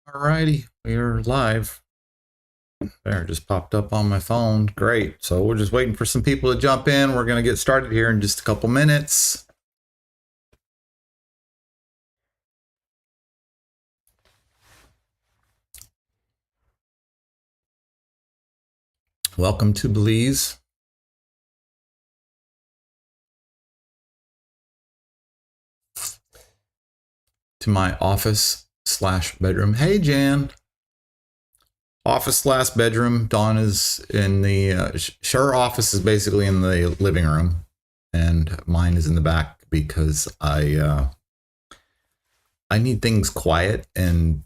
Alrighty, we're live. There, it just popped up on my phone. Great. So we're just waiting for some people to jump in. We're going to get started here in just a couple minutes. Welcome to Belize. To my office/bedroom. Hey, Jan. Office/bedroom. Dawn is in the her office is basically in the living room, and mine is in the back because I need things quiet, and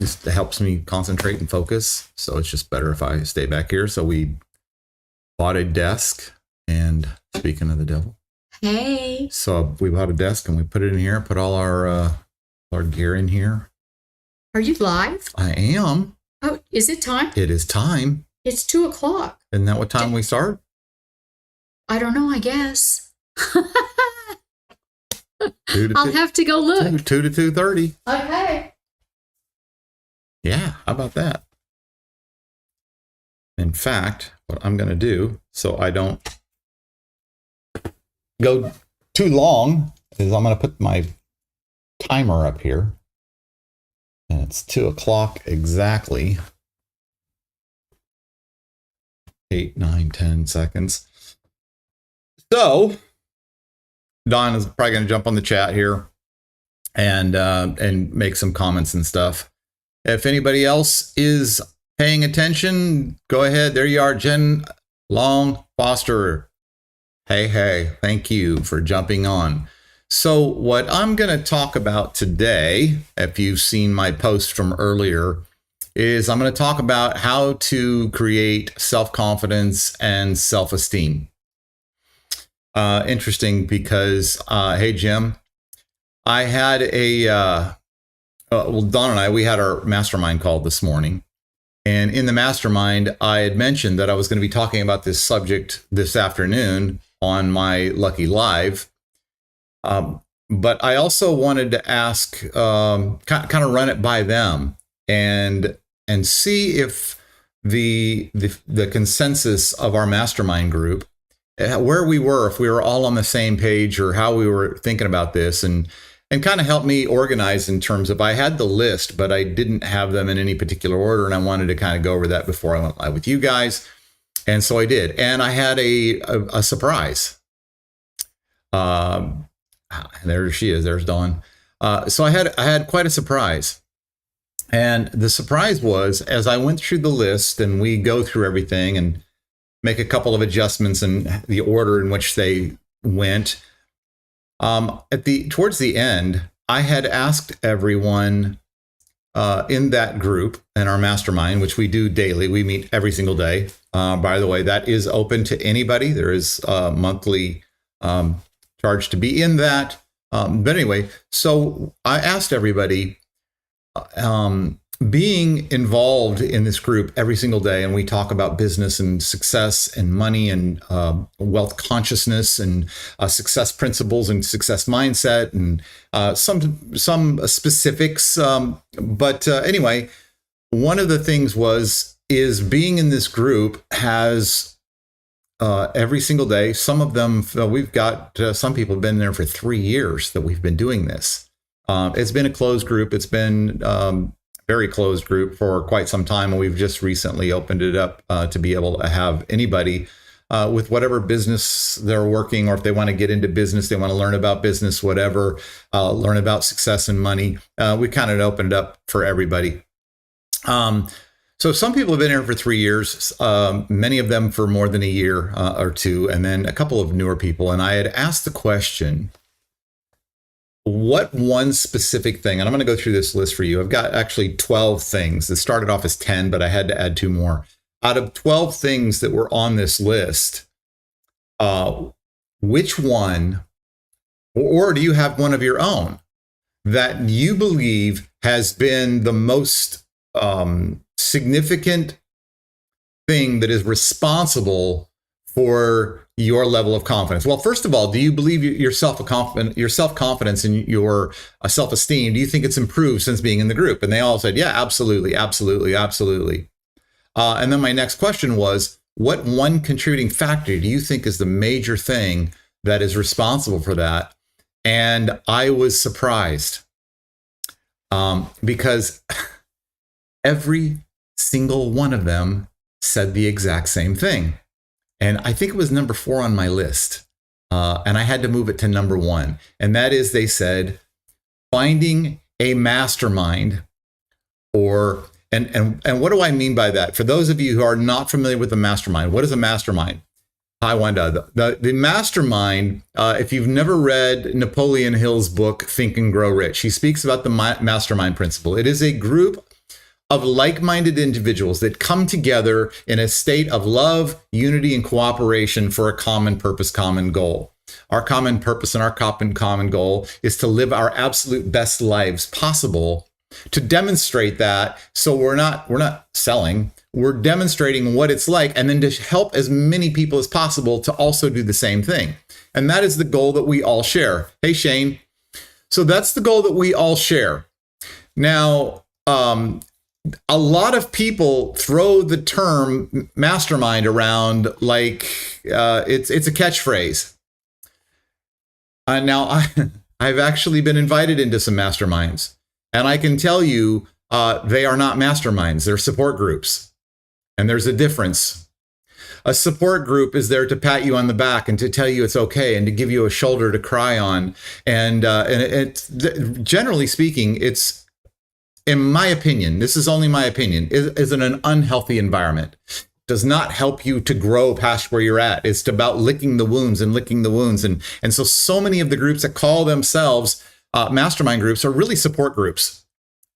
just helps me concentrate and focus. So it's just better if I stay back here. So we bought a desk, and speaking of the devil, hey, so we bought a desk and we put it in here, put all our gear in here. Are you live? I am. Oh, is it time? It is time. It's 2:00. Isn't that what time we start? I don't know, I guess. I'll have to go look. 2 to 2:30. Okay. Yeah, how about that? In fact, what I'm going to do, so I don't go too long, is I'm going to put my timer up here. And it's 2:00 exactly. 8, 9, 10 seconds. So Don is probably going to jump on the chat here and make some comments and stuff. If anybody else is paying attention, go ahead. There you are, Jen Long Foster. Hey, thank you for jumping on. So what I'm going to talk about today, if you've seen my post from earlier, is I'm going to talk about how to create self-confidence and self-esteem. Interesting because, hey, Jim, I had Don and I, we had our mastermind call this morning. And in the mastermind, I had mentioned that I was going to be talking about this subject this afternoon on my Lucky Live. But I also wanted to ask, kind of run it by them and see if the consensus of our mastermind group, where we were, if we were all on the same page or how we were thinking about this, and kind of help me organize in terms of, I had the list, but I didn't have them in any particular order. And I wanted to kind of go over that before I went live with you guys. And so I did. And I had a surprise. There she is. There's Dawn. So I had quite a surprise. And the surprise was, as I went through the list and we go through everything and make a couple of adjustments in the order in which they went, towards the end, I had asked everyone in that group, in our mastermind, which we do daily. We meet every single day. By the way, that is open to anybody. There is a monthly charge to be in that. But anyway, so I asked everybody, being involved in this group every single day, and we talk about business and success and money and wealth consciousness and success principles and success mindset and some specifics. But anyway, one of the things is being in this group has every single day. Some of them, we've got some people have been there for 3 years that we've been doing this. It's been a closed group. It's been very closed group for quite some time. And we've just recently opened it up to be able to have anybody with whatever business they're working, or if they want to get into business, they want to learn about business, whatever, learn about success and money. We kind of opened it up for everybody. So some people have been here for 3 years, many of them for more than a year or two, and then a couple of newer people. And I had asked the question, what one specific thing, and I'm going to go through this list for you. I've got actually 12 things. It started off as 10, but I had to add 2 more. Out of 12 things that were on this list, which one, or do you have one of your own that you believe has been the most significant thing that is responsible for your level of confidence? Well, first of all, do you believe your self-confidence and your self-esteem, do you think it's improved since being in the group? And they all said, yeah, absolutely, absolutely, absolutely. And then my next question was, what one contributing factor do you think is the major thing that is responsible for that? And I was surprised because every single one of them said the exact same thing. And I think it was number 4 on my list. And I had to move it to number 1. And that is, they said, finding a mastermind or, and what do I mean by that? For those of you who are not familiar with a mastermind, what is a mastermind? Hi, Wanda. The mastermind, if you've never read Napoleon Hill's book, Think and Grow Rich, he speaks about the mastermind principle. It is a group of like-minded individuals that come together in a state of love, unity, and cooperation for a common purpose, common goal. Our common purpose and our common goal is to live our absolute best lives possible. To demonstrate that, so we're not selling, we're demonstrating what it's like, and then to help as many people as possible to also do the same thing. And that is the goal that we all share. Hey, Shane. So that's the goal that we all share. Now, a lot of people throw the term mastermind around like it's a catchphrase. Now, I've actually been invited into some masterminds. And I can tell you, they are not masterminds. They're support groups. And there's a difference. A support group is there to pat you on the back and to tell you it's okay and to give you a shoulder to cry on. And it's, generally speaking, it's, in my opinion, this is only my opinion, is in an unhealthy environment. Does not help you to grow past where you're at. It's about licking the wounds and licking the wounds. And so many of the groups that call themselves mastermind groups are really support groups.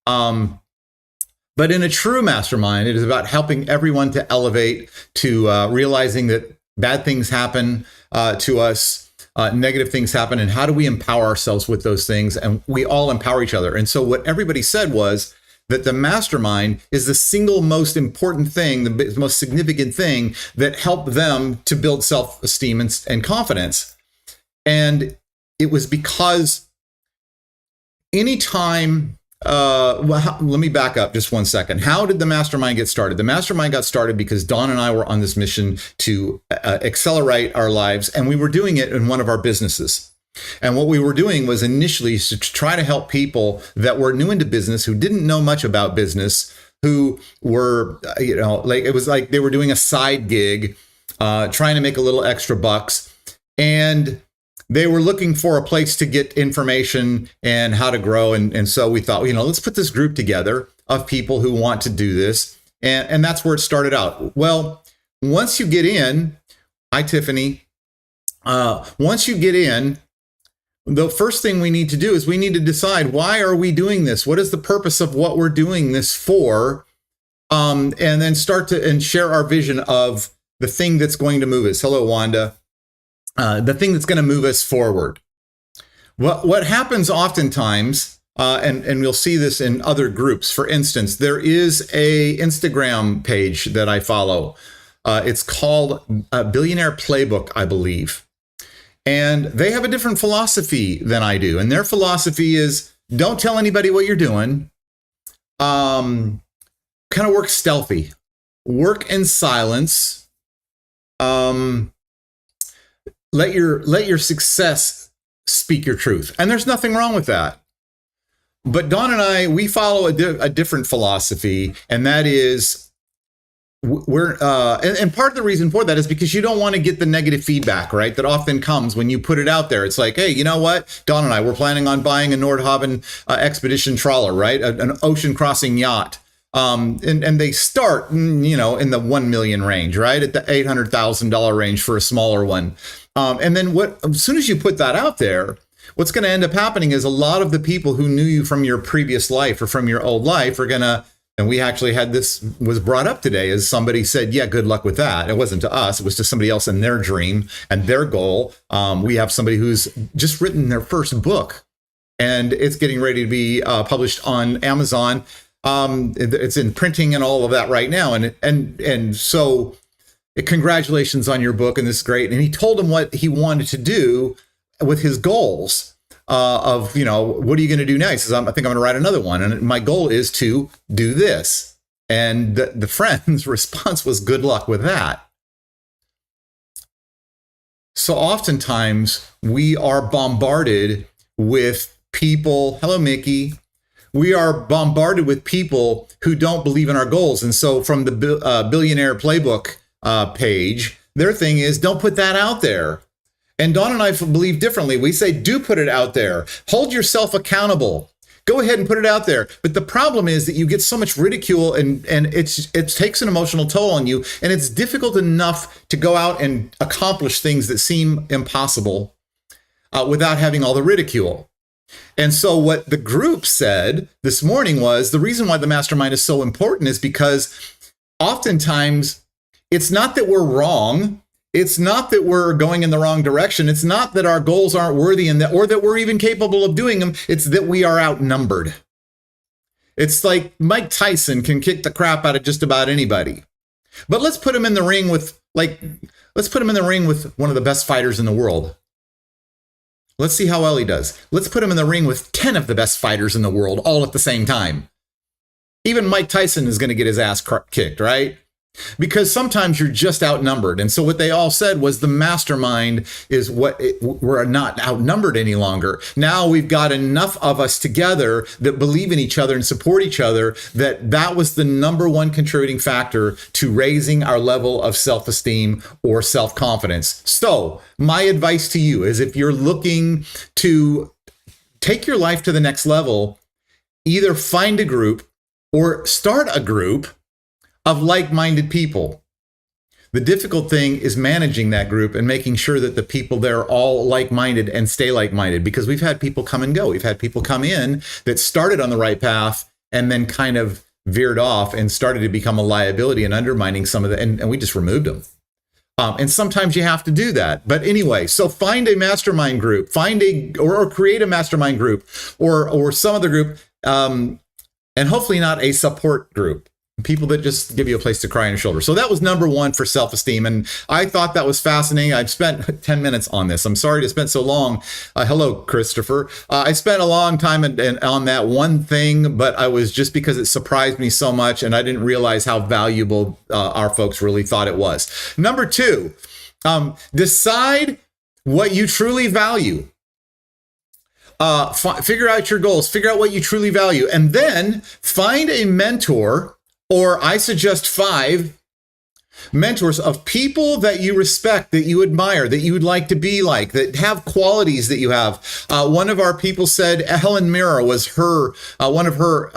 But in a true mastermind, it is about helping everyone to elevate, to realizing that bad things happen to us, negative things happen, and how do we empower ourselves with those things? And we all empower each other. And so what everybody said was that the mastermind is the single most important thing, the most significant thing that helped them to build self-esteem and confidence. And it was because anytime, let me back up just one second. How did the mastermind get started? The mastermind got started because Dawn and I were on this mission to accelerate our lives, and we were doing it in one of our businesses. And what we were doing was initially to try to help people that were new into business, who didn't know much about business, who were, like, it was like they were doing a side gig, trying to make a little extra bucks. And they were looking for a place to get information and how to grow. And so we thought, let's put this group together of people who want to do this. And that's where it started out. Well, once you get in, hi, Tiffany. Once you get in, the first thing we need to do is we need to decide, why are we doing this? What is the purpose of what we're doing this for? And then start to share our vision of the thing that's going to move us. Hello, Wanda. The thing that's going to move us forward. What happens oftentimes, and we'll see this in other groups. For instance, there is a Instagram page that I follow. It's called Billionaire Playbook, I believe. And they have a different philosophy than I do. And their philosophy is, don't tell anybody what you're doing. Kind of work stealthy. Work in silence. Let your success speak your truth. And there's nothing wrong with that. But Dawn and I, we follow a different philosophy, and that is, and part of the reason for that is because you don't want to get the negative feedback, right? That often comes when you put it out there. It's like, hey, you know what? Dawn and I, we're planning on buying a Nordhaven expedition trawler, right? An ocean crossing yacht. And they start, in the 1 million range, right? At the $800,000 range for a smaller one. And then as soon as you put that out there, what's going to end up happening is a lot of the people who knew you from your previous life or from your old life are going to, and we actually had this was brought up today as somebody said, yeah, good luck with that. It wasn't to us. It was to somebody else in their dream and their goal. We have somebody who's just written their first book, and it's getting ready to be published on Amazon. It's in printing and all of that right now. And so congratulations on your book, and this is great. And he told him what he wanted to do with his goals of, what are you going to do next? He says, I think I'm going to write another one. And my goal is to do this. And the friend's response was, good luck with that. So oftentimes we are bombarded with people. Hello, Mickey. We are bombarded with people who don't believe in our goals. And so from the Billionaire Playbook page, their thing is, don't put that out there. And Dawn and I believe differently. We say, do put it out there. Hold yourself accountable. Go ahead and put it out there. But the problem is that you get so much ridicule and it takes an emotional toll on you. And it's difficult enough to go out and accomplish things that seem impossible without having all the ridicule. And so what the group said this morning was, the reason why the mastermind is so important is because oftentimes it's not that we're wrong. It's not that we're going in the wrong direction. It's not that our goals aren't worthy or that we're even capable of doing them. It's that we are outnumbered. It's like Mike Tyson can kick the crap out of just about anybody. But let's put him in the ring with one of the best fighters in the world. Let's see how well he does. Let's put him in the ring with 10 of the best fighters in the world all at the same time. Even Mike Tyson is going to get his ass kicked, right? Because sometimes you're just outnumbered. And so what they all said was the mastermind is we're not outnumbered any longer. Now we've got enough of us together that believe in each other and support each other, that was the number one contributing factor to raising our level of self-esteem or self-confidence. So my advice to you is, if you're looking to take your life to the next level, either find a group or start a group of like-minded people. The difficult thing is managing that group and making sure that the people there are all like-minded and stay like-minded, because we've had people come and go. We've had people come in that started on the right path and then kind of veered off and started to become a liability and undermining some of the, and we just removed them. And sometimes you have to do that. But anyway, so find a mastermind group, or create a mastermind group or some other group, and hopefully not a support group. People that just give you a place to cry on your shoulder. So that was number one for self-esteem. And I thought that was fascinating. I've spent 10 minutes on this. I'm sorry to spend so long. Hello, Christopher. I spent a long time on that one thing, but I was just because it surprised me so much and I didn't realize how valuable our folks really thought it was. Number two, decide what you truly value. Figure out your goals, figure out what you truly value, and then find a mentor. Or I suggest 5 mentors of people that you respect, that you admire, that you would like to be like, that have qualities that you have. One of our people said Helen Mirren was one of her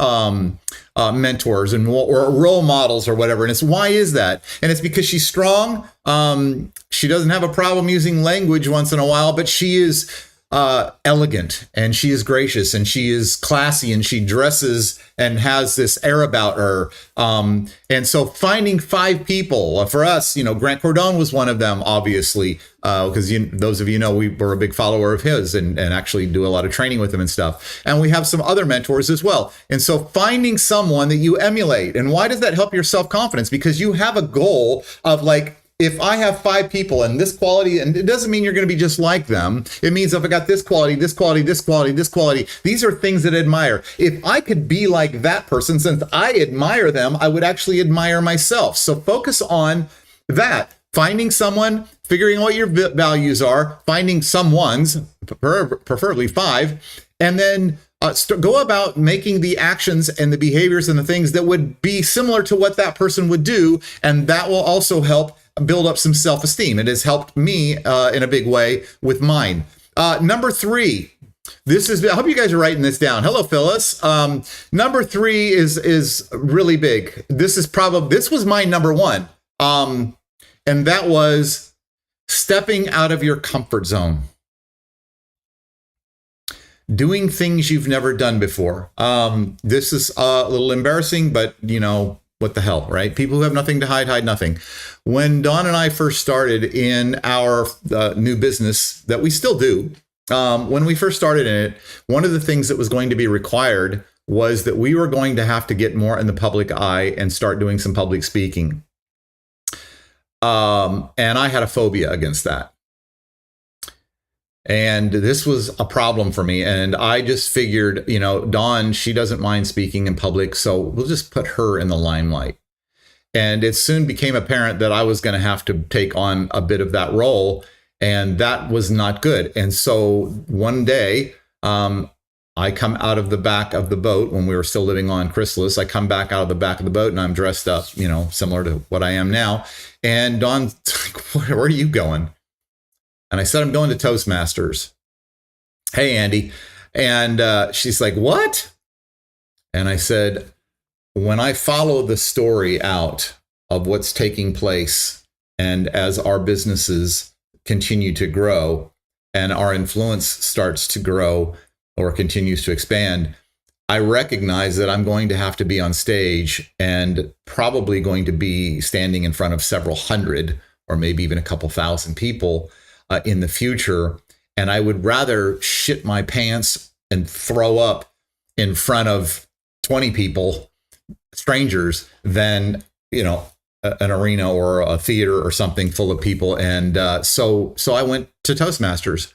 mentors or role models or whatever. And it's, why is that? And it's because she's strong. She doesn't have a problem using language once in a while, but she is elegant, and she is gracious, and she is classy, and she dresses and has this air about her. And so finding 5 people for us, Grant Cardone was one of them, obviously, because those of you know, we were a big follower of his and actually do a lot of training with him and stuff. And we have some other mentors as well. And so finding someone that you emulate. And why does that help your self-confidence? Because you have a goal of, like, if I have 5 people and this quality, and it doesn't mean you're going to be just like them. It means if I got this quality, this quality, this quality, this quality, these are things that I admire. If I could be like that person, since I admire them, I would actually admire myself. So focus on that. Finding someone, figuring out what your values are, finding someone's, preferably 5, and then go about making the actions and the behaviors and the things that would be similar to what that person would do. And that will also help build up some self-esteem. It has helped me in a big way with mine. Number 3, I hope you guys are writing this down. Hello, Phyllis. Number 3 is really big. This was my number 1. And that was stepping out of your comfort zone. Doing things you've never done before. This is a little embarrassing, but what the hell, right? People who have nothing to hide nothing. When Dawn and I first started in our new business that we still do, when we first started in it, one of the things that was going to be required was that we were going to have to get more in the public eye and start doing some public speaking. And I had a phobia against that. And this was a problem for me. And I just figured, Dawn, she doesn't mind speaking in public, so we'll just put her in the limelight. And it soon became apparent that I was going to have to take on a bit of that role. And that was not good. And so one day, I come out of the back of the boat when we were still living on Chrysalis. I come back out of the back of the boat and I'm dressed up, similar to what I am now. And Dawn's like, where are you going? And I said, I'm going to Toastmasters. Hey, Andy. And she's like, what? And I said, when I follow the story out of what's taking place, and as our businesses continue to grow and our influence starts to grow or continues to expand, I recognize that I'm going to have to be on stage and probably going to be standing in front of several hundred or maybe even a couple thousand people in the future. And I would rather shit my pants and throw up in front of 20 people, strangers, than, an arena or a theater or something full of people. And so I went to Toastmasters.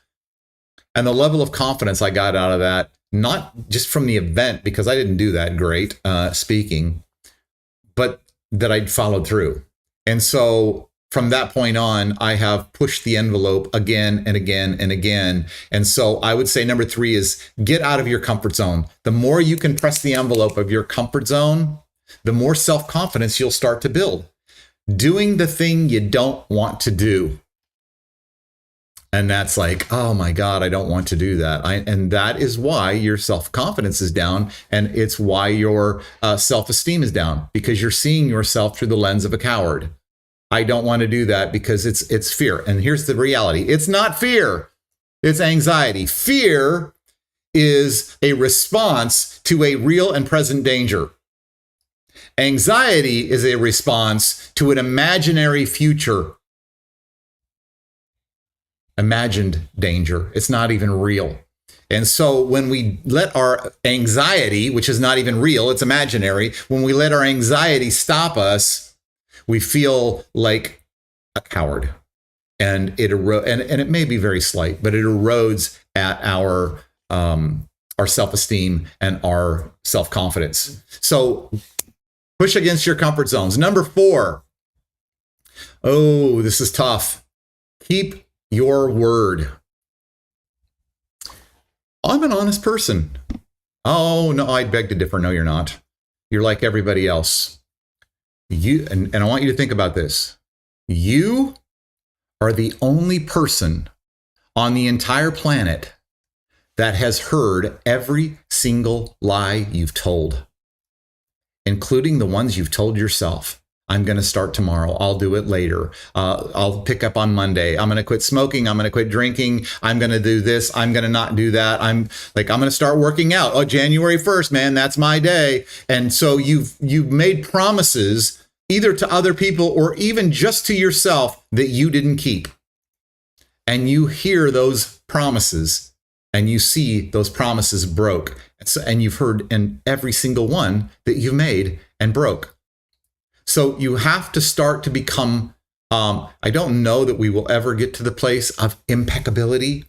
And the level of confidence I got out of that, not just from the event, because I didn't do that great speaking, but that I'd followed through. And so from that point on, I have pushed the envelope again and again and again. And so I would say number 3 is get out of your comfort zone. The more you can press the envelope of your comfort zone, the more self-confidence you'll start to build. Doing the thing you don't want to do. And that's like, oh my God, I don't want to do that. And that is why your self-confidence is down. And it's why your self-esteem is down, because you're seeing yourself through the lens of a coward. I don't want to do that because it's fear. And here's the reality. It's not fear. It's anxiety. Fear is a response to a real and present danger. Anxiety is a response to an imaginary future. Imagined danger. It's not even real. And so when we let our anxiety, which is not even real, it's imaginary, when we let our anxiety stop us, we feel like a coward. And it and it may be very slight, but it erodes at our self-esteem and our self-confidence. So push against your comfort zones. Number 4. Oh, this is tough. Keep your word. I'm an honest person. Oh, no, I beg to differ. No, you're not. You're like everybody else. And I want you to think about this. You are the only person on the entire planet that has heard every single lie you've told, including the ones you've told yourself. I'm going to start tomorrow. I'll do it later. I'll pick up on Monday. I'm going to quit smoking. I'm going to quit drinking. I'm going to do this. I'm going to not do that. I'm going to start working out. Oh, January 1st, man, that's my day. And so you've made promises either to other people or even just to yourself that you didn't keep. And you hear those promises and you see those promises broke. And you've heard in every single one that you've made and broke. So you have to start to become, I don't know that we will ever get to the place of impeccability,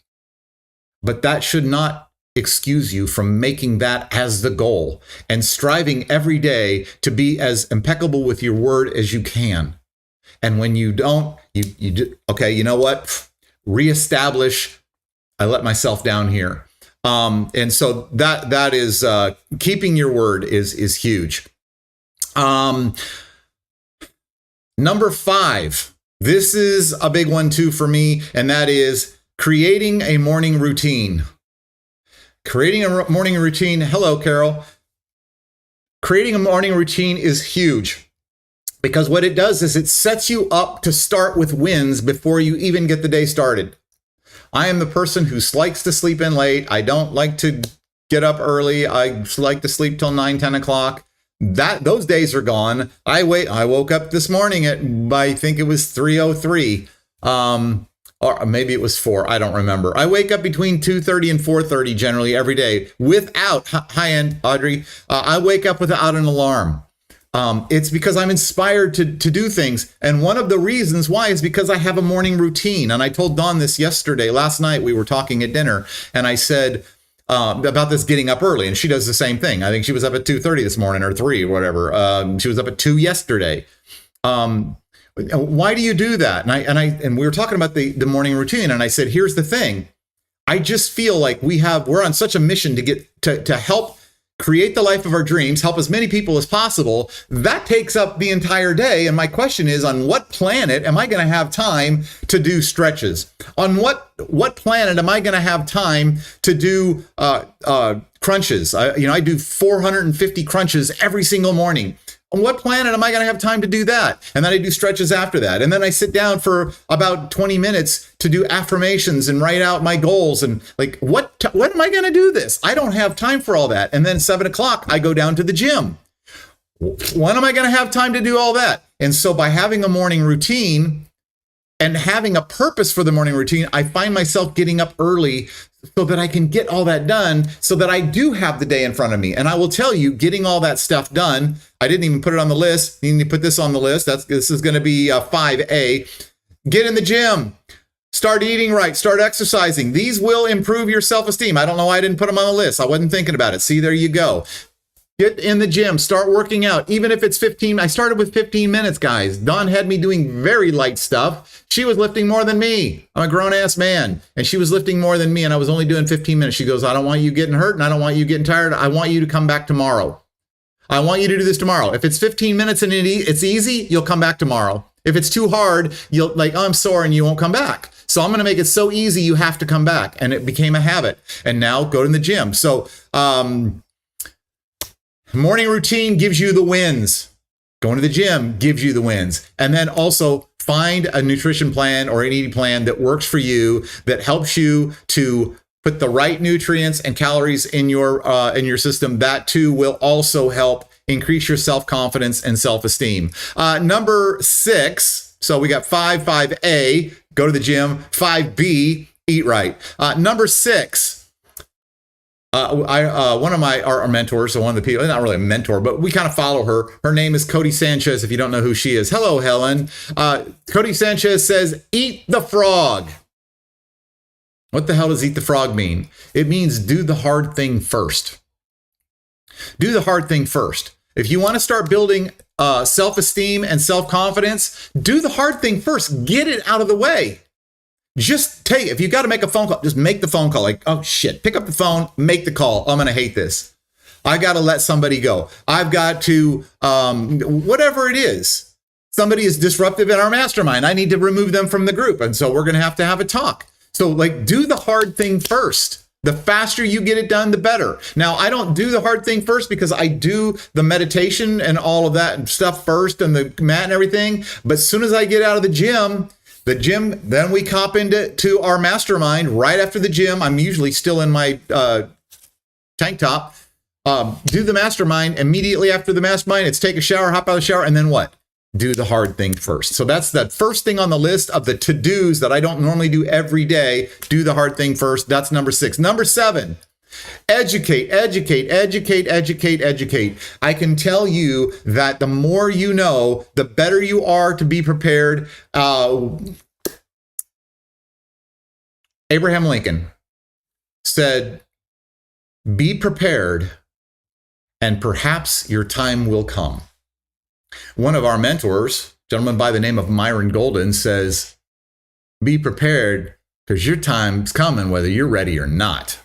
but that should not excuse you from making that as the goal and striving every day to be as impeccable with your word as you can. And when you don't, you do, okay, you know what? Reestablish, I let myself down here. And so that is, keeping your word is huge. Number 5, this is a big one too for me, and that is creating a morning routine. Creating a morning routine. Hello, Carol. Creating a morning routine is huge because what it does is it sets you up to start with wins before you even get the day started. I am the person who likes to sleep in late. I don't like to get up early. I like to sleep till 9, 10 o'clock. Those days are gone. I woke up this morning at, I think it was 3:03, or maybe it was 4. I don't remember. I wake up between 2:30 and 4:30 generally every day without, hi, Audrey. I wake up without an alarm. It's because I'm inspired to do things. And one of the reasons why is because I have a morning routine. And I told Dawn this last night, we were talking at dinner, and I said about this getting up early. And she does the same thing. I think she was up at 2:30 this morning, or 3 or whatever. She was up at 2 yesterday. Why do you do that? And we were talking about the morning routine. And I said, here's the thing. I just feel like we're on such a mission to get to help create the life of our dreams, help as many people as possible. That takes up the entire day. And my question is, on what planet am I going to have time to do stretches? On what planet am I going to have time to do crunches? I do 450 crunches every single morning. On what planet am I going to have time to do that? And then I do stretches after that. And then I sit down for about 20 minutes to do affirmations and write out my goals. And like, when am I going to do this? I don't have time for all that. And then 7 o'clock, I go down to the gym. When am I going to have time to do all that? And so by having a morning routine and having a purpose for the morning routine, I find myself getting up early so that I can get all that done, so that I do have the day in front of me. And I will tell you, getting all that stuff done, I didn't even put it on the list. You need to put this on the list. This is going to be 5A. Get in the gym. Start eating right. Start exercising. These will improve your self-esteem. I don't know why I didn't put them on the list. I wasn't thinking about it. See, there you go. Get in the gym, start working out, even if it's 15. I started with 15 minutes, guys. Dawn had me doing very light stuff. She was lifting more than me. I'm a grown-ass man, and she was lifting more than me, and I was only doing 15 minutes. She goes, I don't want you getting hurt, and I don't want you getting tired. I want you to come back tomorrow. I want you to do this tomorrow. If it's 15 minutes and it's easy, you'll come back tomorrow. If it's too hard, you'll I'm sore, and you won't come back. So I'm going to make it so easy you have to come back. And it became a habit. And now go to the gym. So, morning routine gives you the wins. Going to the gym gives you the wins. And then also find a nutrition plan or an eating plan that works for you, that helps you to put the right nutrients and calories in your system. That too will also help increase your self-confidence and self-esteem. Number 6. So we got 5A, go to the gym. 5B, eat right. Number 6. One of our mentors, so one of the people, not really a mentor, but we kind of follow her. Her name is Cody Sanchez, if you don't know who she is. Hello, Helen. Cody Sanchez says, eat the frog. What the hell does eat the frog mean? It means do the hard thing first. Do the hard thing first. If you want to start building self-esteem and self-confidence, do the hard thing first. Get it out of the way. Just if you got to make a phone call, just make the phone call. Like, oh shit, pick up the phone, make the call. I'm going to hate this. I got to let somebody go. I've got to, whatever it is. Somebody is disruptive in our mastermind. I need to remove them from the group. And so we're going to have a talk. So do the hard thing first. The faster you get it done, the better. Now, I don't do the hard thing first because I do the meditation and all of that stuff first and the mat and everything. But as soon as I get out of the gym, then we cop into our mastermind right after the gym. I'm usually still in my tank top. Do the mastermind. Immediately after the mastermind, it's take a shower, hop out of the shower, and then what? Do the hard thing first. So that's the first thing on the list of the to-dos that I don't normally do every day. Do the hard thing first. That's number 6. Number 7. Educate. I can tell you that the more you know, the better you are to be prepared. Abraham Lincoln said, be prepared and perhaps your time will come. One of our mentors, a gentleman by the name of Myron Golden, says, be prepared because your time's coming whether you're ready or not.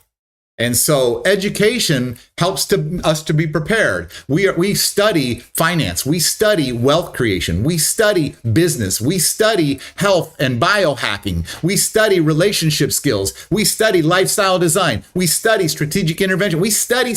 And so education helps us to be prepared. We study finance. We study wealth creation. We study business. We study health and biohacking. We study relationship skills. We study lifestyle design. We study strategic intervention. We study.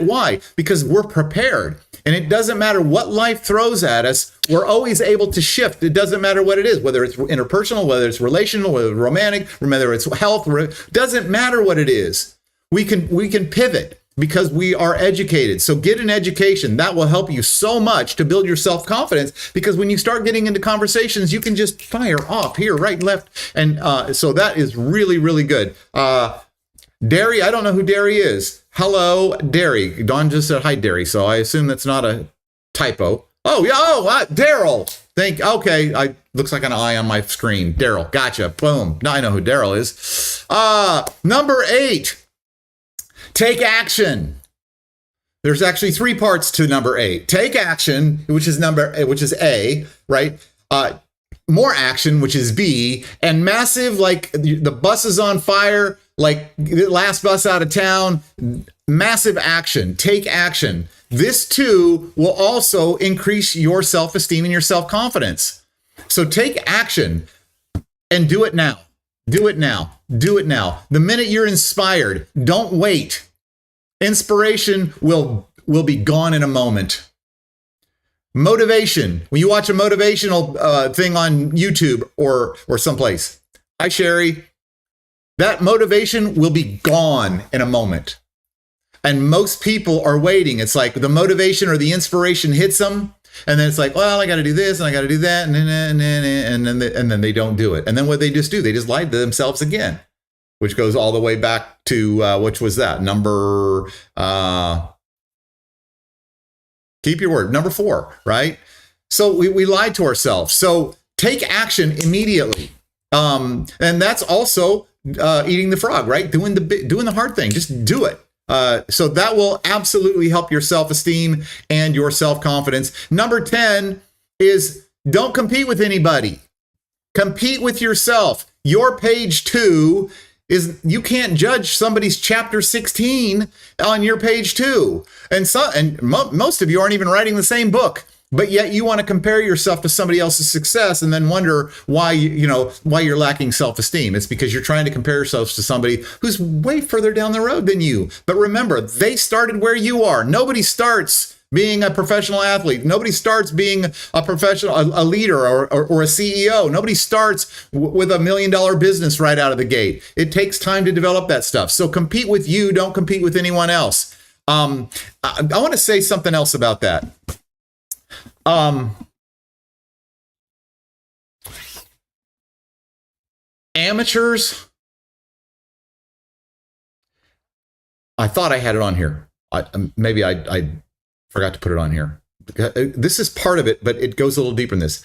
Why? Because we're prepared. And it doesn't matter what life throws at us. We're always able to shift. It doesn't matter what it is, whether it's interpersonal, whether it's relational, whether it's romantic, whether it's health. Doesn't matter what it is. We can pivot because we are educated. So get an education. That will help you so much to build your self-confidence, because when you start getting into conversations, you can just fire off here, right, left. And so that is really, really good. Derry, I don't know who Derry is. Hello, Derry. Dawn just said hi, Derry. So I assume that's not a typo. Oh, yeah. Oh, Daryl. Okay. Looks like an eye on my screen. Daryl. Gotcha. Boom. Now I know who Daryl is. Number 8, take action. There's actually 3 parts to number 8. Take action, which is A, right? More action, which is B, and massive, like the bus is on fire, like the last bus out of town, massive action, take action. This too will also increase your self-esteem and your self-confidence. So take action and do it now. Do it now. Do it now. The minute you're inspired, don't wait. Inspiration will be gone in a moment. Motivation. When you watch a motivational thing on YouTube or someplace, hi Sherry, that motivation will be gone in a moment. And most people are waiting. It's like the motivation or the inspiration hits them, and then it's like, well, I got to do this and I got to do that, and then they don't do it. And then what they just do, they just lie to themselves again, which goes all the way back to which was that number? Keep your word. Number 4, right? So we lied to ourselves. So take action immediately. And that's also eating the frog, right? Doing the hard thing. Just do it. So that will absolutely help your self-esteem and your self-confidence. Number 10 is don't compete with anybody. Compete with yourself. Your page 2 is you can't judge somebody's chapter 16 on your page 2. And most of you aren't even writing the same book, but yet you want to compare yourself to somebody else's success and then wonder why you're lacking self-esteem. It's because you're trying to compare yourselves to somebody who's way further down the road than you. But remember, they started where you are. Nobody starts being a professional athlete. Nobody starts being a professional, a leader or a CEO. Nobody starts with $1 million business right out of the gate. It takes time to develop that stuff. So compete with you. Don't compete with anyone else. I want to say something else about that. Amateurs. I thought I had it on here. Maybe I forgot to put it on here. This is part of it, but it goes a little deeper than this.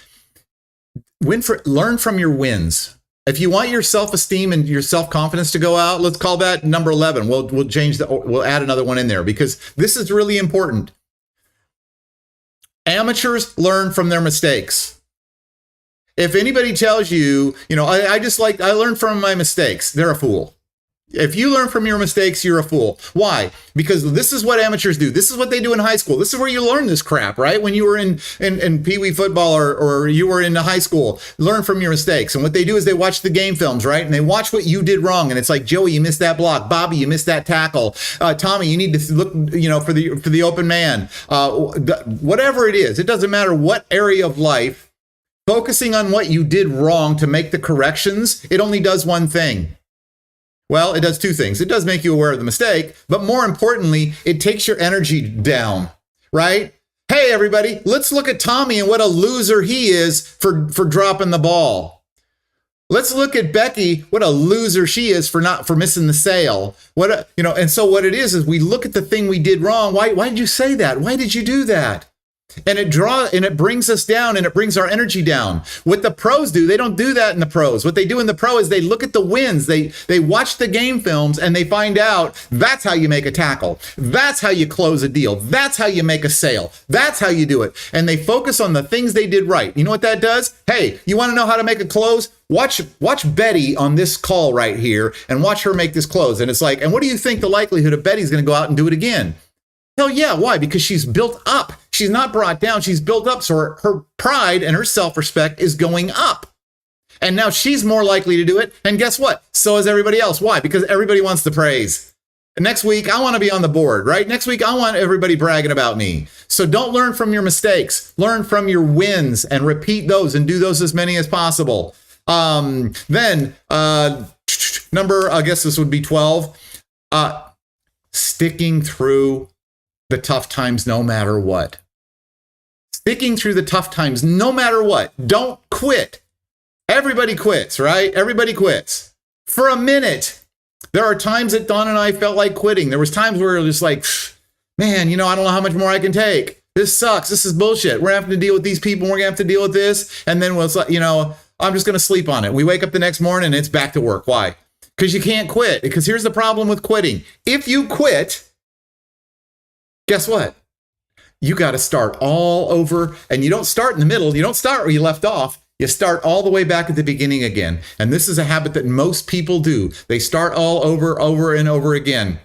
Learn from your wins. If you want your self-esteem and your self-confidence to go out, let's call that number 11. We'll change we'll add another one in there because this is really important. Amateurs learn from their mistakes. If anybody tells you, I learn from my mistakes, they're a fool. If you learn from your mistakes, you're a fool. Why? Because this is what amateurs do. This is what they do in high school. This is where you learn this crap, right? When you were in Pee-wee football or you were in high school, learn from your mistakes. And what they do is they watch the game films, right? And they watch what you did wrong. And it's like, Joey, you missed that block. Bobby, you missed that tackle. Tommy, you need to look, for the open man. Whatever it is, it doesn't matter what area of life, focusing on what you did wrong to make the corrections, it only does one thing. Well, it does 2 things. It does make you aware of the mistake, but more importantly, it takes your energy down, right? Hey, everybody, let's look at Tommy and what a loser he is for dropping the ball. Let's look at Becky, what a loser she is for missing the sale. And so what it is we look at the thing we did wrong. Why did you say that? Why did you do that? And it brings us down and it brings our energy down. What the pros do, they don't do that in the pros. What they do in the pro is they look at the wins. They watch the game films and they find out that's how you make a tackle. That's how you close a deal. That's how you make a sale. That's how you do it. And they focus on the things they did right. You know what that does? Hey, you want to know how to make a close? Watch Betty on this call right here and watch her make this close. And it's like, and what do you think the likelihood of Betty's going to go out and do it again? Hell yeah. Why? Because she's built up. She's not brought down. She's built up. So her pride and her self-respect is going up. And now she's more likely to do it. And guess what? So is everybody else. Why? Because everybody wants the praise. And next week, I want to be on the board, right? Next week, I want everybody bragging about me. So don't learn from your mistakes. Learn from your wins and repeat those and do those as many as possible. Then number, I guess this would be 12, sticking through the tough times no matter what. Sticking through the tough times no matter what. Don't quit. Everybody quits, right? Everybody quits. For a minute. There are times that Dawn and I felt like quitting. There was times where it was just like, man, I don't know how much more I can take. This sucks. This is bullshit. We're having to deal with these people. We're going to have to deal with this. And then we'll, I'm just going to sleep on it. We wake up the next morning and it's back to work. Why? Because you can't quit. Because here's the problem with quitting. If you quit, guess what? You got to start all over. And you don't start in the middle. You don't start where you left off. You start all the way back at the beginning again. And this is a habit that most people do. They start all over and over again.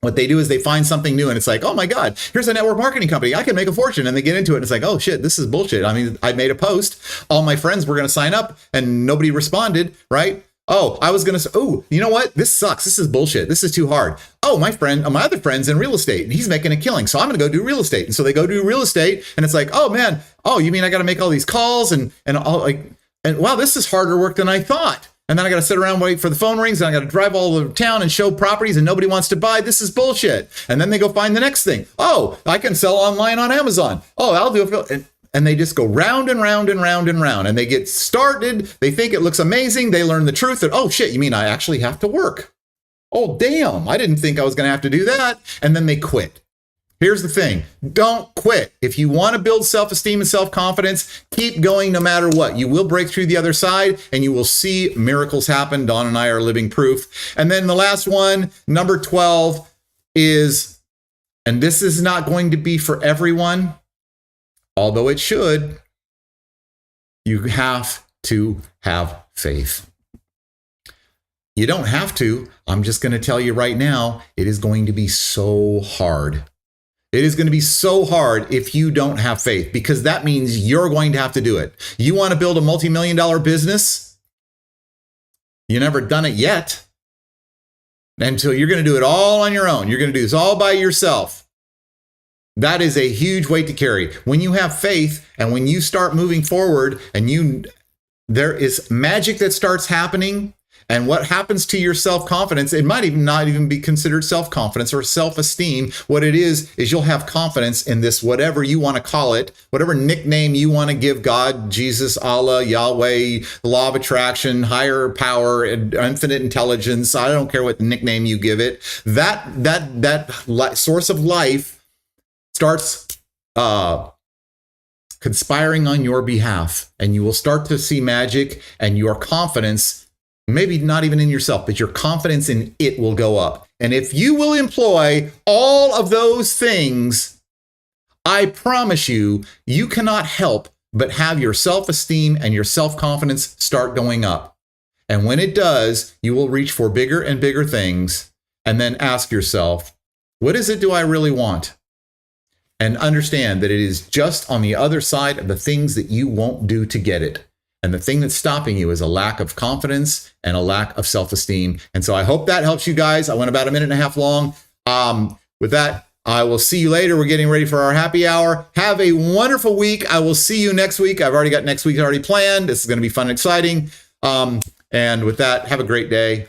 What they do is they find something new and it's like, oh my God, here's a network marketing company. I can make a fortune. And they get into it and it's like, oh shit, this is bullshit. I mean, I made a post. All my friends were going to sign up and nobody responded, right? Oh, I was going to say, oh, you know what? This sucks. This is bullshit. This is too hard. Oh, my other friend's in real estate and he's making a killing. So I'm going to go do real estate. And so they go do real estate and it's like, oh man, oh, you mean I got to make all these calls and wow, this is harder work than I thought. And then I got to sit around, wait for the phone rings, and I got to drive all over town and show properties and nobody wants to buy. This is bullshit. And then they go find the next thing. Oh, I can sell online on Amazon. Oh, I'll do it. And they just go round and round and round and round. And they get started. They think it looks amazing. They learn the truth that, oh shit, you mean I actually have to work? Oh, damn, I didn't think I was going to have to do that. And then they quit. Here's the thing. Don't quit. If you want to build self-esteem and self-confidence, keep going no matter what. You will break through the other side and you will see miracles happen. Dawn and I are living proof. And then the last one, number 12 is, and this is not going to be for everyone, although it should, you have to have faith. You don't have to. I'm just going to tell you right now, it is going to be so hard. It is going to be so hard if you don't have faith, because that means you're going to have to do it. You want to build a multi-million-dollar business? You've never done it yet. And so you're going to do it all on your own. You're going to do this all by yourself. That is a huge weight to carry. When you have faith and when you start moving forward and there is magic that starts happening. And what happens to your self-confidence, it might even not even be considered self-confidence or self-esteem. What it is you'll have confidence in this, whatever you want to call it, whatever nickname you want to give God, Jesus, Allah, Yahweh, law of attraction, higher power, infinite intelligence. I don't care what nickname you give it. That source of life starts conspiring on your behalf, and you will start to see magic, and your confidence, maybe not even in yourself, but your confidence in it will go up. And if you will employ all of those things, I promise you, you cannot help but have your self-esteem and your self-confidence start going up. And when it does, you will reach for bigger and bigger things and then ask yourself, what is it do I really want? And understand that it is just on the other side of the things that you won't do to get it. And the thing that's stopping you is a lack of confidence and a lack of self-esteem. And so I hope that helps you guys. I went about 1.5 minutes long. With that, I will see you later. We're getting ready for our happy hour. Have a wonderful week. I will see you next week. I've already got next week already planned. This is going to be fun and exciting. And with that, have a great day.